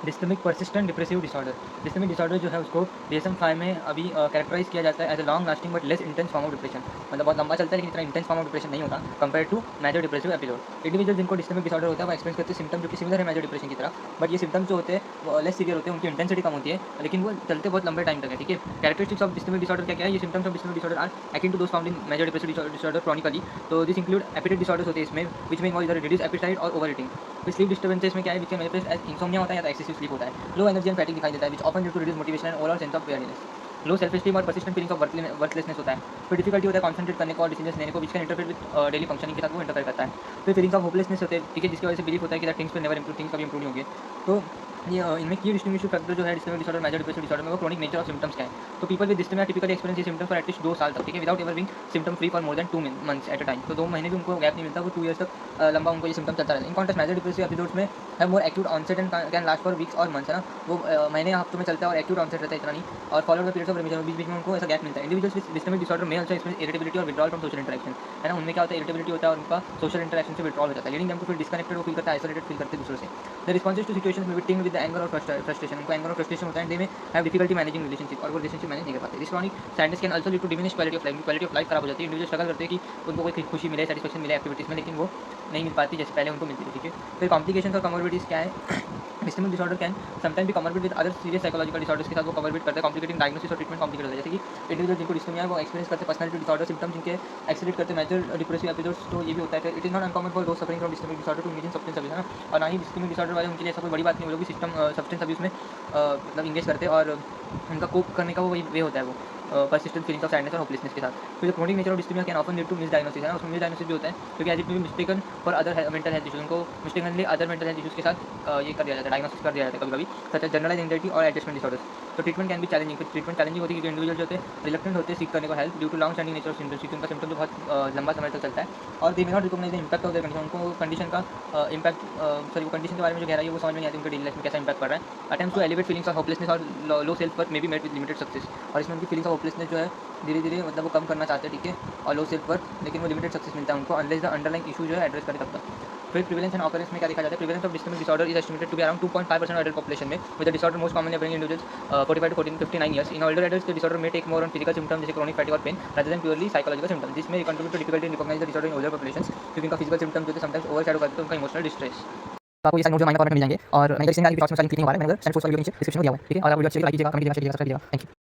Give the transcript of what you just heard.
डिस्टमिक persistent depressive disorder. डिस्टमिक disorder जो है उसको DSM-5 में अभी कैरेक्टराइज किया जाता है as a long lasting but less intense form of depression. मतलब बहुत लंबा चलता है लेकिन इतना इंटेंस फॉर्म ऑफ डिप्रेशन नहीं होता compare to major depressive episode. Individual जिनको डिस्टमिक डिसऑर्डर होता है वो एक्सपीरियंस करते हैं सिम्टम जो कि सिमिलर है मेजर डिप्रेशन की तरह, बट ये सिम्टम्स जो होते हैं वो लेस सीवियर होते हैं, उनकी इंटेंसिटी कम होती है लेकिन वो चलते बहुत लंबे टाइम तक है। ठीक है, कैरेक्टरिस्टिक्स ऑफ डिस्टमिक डिसऑर्डर क्या क्या है? ये symptoms of dysthymic disorder are akin to those found in major depressive disorder chronically. तो दिस इंक्लूड एपेटाइट डिसऑर्डर्स होते हैं इसमें, विच में इन्वॉल्व रिड्यूस एपेटाइट और ओवर ईटिंग। फिर स्लीप डिस्टर्बेंसेस में क्या है? Which can manifest as insomnia होता है या एक्सेसिव स्लीप होता है। लो एनर्जी एंड फैटिग दिखाई देता है, which often due to reduce motivation and overall sense of awareness. Low self esteem और परसिस्टेंट फीलिंग्स ऑफ वर्थलेसनेस होता है। फिर डिफिकल्टी होता है कॉन्सेंट्रेट करने को और डिसीजन लेने को, which can interfere with daily functioning के साथ वो इंटरफेयर करता है। फिर फीलिंग्स ऑफ होपलेसनेस होते हैं, ठीक है, जिसकी वजह से बिलीफ होता है कि that things will never improve, things कभी इंप्रूव नहीं होंगे। तो ये इनमें की डिस्टिंग्विशिंग फैक्टर जो है डिस्टमिक डिसऑर्डर मेजर डिप्रेसिव डिसऑर्डर में वो क्रोनिक नेचर ऑफ सिम्टम्स क्या है। तो पीपल विद डिस्टमिया टिपिकली एक्सपीरियंस ये सिम्टम्स फॉर एटलीस्ट 2 साल तक, ठीक है, without ever being symptom free for more than 2 months at a time. तो 2 महीने भी उनको गैप नहीं मिलता, वो 2 ईयर्स तक लंबा उनको ये सिम्टम चलता रहता है। In contrast major depressive episodes में है more acute onset and can last for weeks और मंथ्स, है ना, वो महीने हफ्तों में चलता है और एक्यूट ऑनसेट रहता है, इतना नहीं, और followed by periods of remission, बीच बीच में उनको ऐसा गैप मिलता है। इंडिविजुअल्स विद डिस्टमिक डिसऑर्डर में आल्सो एक्सपीरियंस इरिटेबिलिटी और विथड्रॉल फ्रॉम सोशल इंटरेक्शन, है ना, उनमें क्या होता है, इरिटेबिलिटी होता है और उनका सोशल इंटरेक्शन से विथड्रॉल हो जाता है, leading them to feel disconnected, वो फील करता है आइसोलेटेड फील करते हैं दूसरों से। द रिस्पॉन्सेस टू सिचुएशंस में टिंग विद एंगर और फ्रस्ट्रेशन, उनको एंगर और फ्रस्ट्रेशन होता है, दे में हैव डिफिकल्टी मैनेजिंग रिलेशनशिप, और वो रिलेशनशिप मैनेज नहीं कर पाते। This chronic sadness can also lead to diminish quality of life खराब हो जाती है। इंडिविजुअल स्ट्रगल करते हैं कि उनको कोई खुशी मिले, सेटिस्फैक्शन मिले एक्टिविटीज़ में, लेकिन वो नहीं मिल पाती जैसे पहले उनको मिलती थी। ठीक है, फिर कॉम्प्लिकेशंस और कमोर्बिडिटीज़ क्या है? डिस्टमिक डिसऑर्डर कैन समटाइम भी comorbid with other serious psychological disorders के साथ वो कमोर्बिड करते हैं, कॉम्प्लिकेटिंग डायग्नोसिस और ट्रीटमेंट कॉम्प्लिकेट होता है। जैसे कि इंडिविजुअल जिनको डिस्टमिया है वो एक्सपीरियंस करते हैं पर्सनैलिटी डिसऑर्डर सिम्टम्स जिनके एक्सेलेरेट करते हैं मेजर डिप्रेसिव एपिसोड्स, तो ये भी होता है। फिर it is not uncommon for those suffering from dysthymic disorder to engage in substance abuse, है ना, और ना ही डिस्टमिक डिसऑर्डर वाले उनके लिए ऐसा कोई बड़ी बात नहीं, वो लोग भी सिस्टम सब्सटेंस अब्यूज में मतलब इंगेज करते हैं और उनका कोप करने का वो वही वे होता है, वो persistent feelings of sadness और hopelessness के साथ। फिर जो chronic nature of dystonia can often lead to misdiagnosis, है ना, उसमें misdiagnosis भी होता है क्योंकि as it may be mistaken for other mental health issues, उनको mistakenly other mental health issues के साथ ये कर दिया जाता है, डायग्नोसिस कर दिया जाता है कभी कभी, सच एज जनरलाइज एंग्जाइटी और एडजस्टमेंट डिसऑर्डर्स। तो ट्रीटमेंट कैन भी चैलेंजिंग, फिर ट्रीटमेंट चैलेंजिंग होती है क्योंकि इंडिविजुअल जो होते हैं रिलक्टेंट होते हैं सीख करने को help due to long standing nature of symptoms, क्योंकि उनका सिम्टम जो बहुत लंबा समय तक चलता है, और they may not recognise the impact of their condition, उनको कंडीशन का इम्पैक्ट सॉरी वो कंडीशन के बारे में जो गहराई है वो समझ में नहीं आती, उनके डेली लाइफ में कैसा इम्पैक्ट पड़ रहा है। Attempts to elevate feelings of hopelessness और low self worth may be met with limited success, और इसमें उनकी फीलिंग्स ऑफ होपलेसनेस जो है धीरे धीरे मतलब वो कम करना चाहते हैं, ठीक है, और लो सेल्फ वर्थ, लेकिन वो लिमिटेड सक्सेस मिलता है उनको अनलेस द अंडरलाइंग इशू जो है एड्रेस करें तब तक। फिर प्रिवेलेंस एंड ऑकरेंस में क्या देखा जाता है? Prevalence of dysthymic disorder is estimated to be around 2.5% of adult population में, with the disorder most commonly appearing individuals 45 to 59 years. In older adults, the disorder may take more on physical symptoms जैसे chronic fatigue और pain rather than purely psychological symptoms. This may contribute to difficulty in recognizing the disorder in older populations क्योंकि उनका physical symptoms जो थे sometimes overshadow करते हैं उनका emotional distress। तो आपको ये सारे नोट जो माइनर फॉर्मेट में मिल जाएंगे, और मैं इसलिए क्लिक नहीं हुआ है, मैंने अगर सेंड पोस्ट का वीडियो नीचे डिस्क्रिप्शन में दिया हुआ है, ठीक है, और आप वीडियो अच्छी लगी लाइक कीजिएगा, कमेंट कीजिएगा, शेयर कीजिएगा, सब्सक्राइब कीजिएगा। Thank you.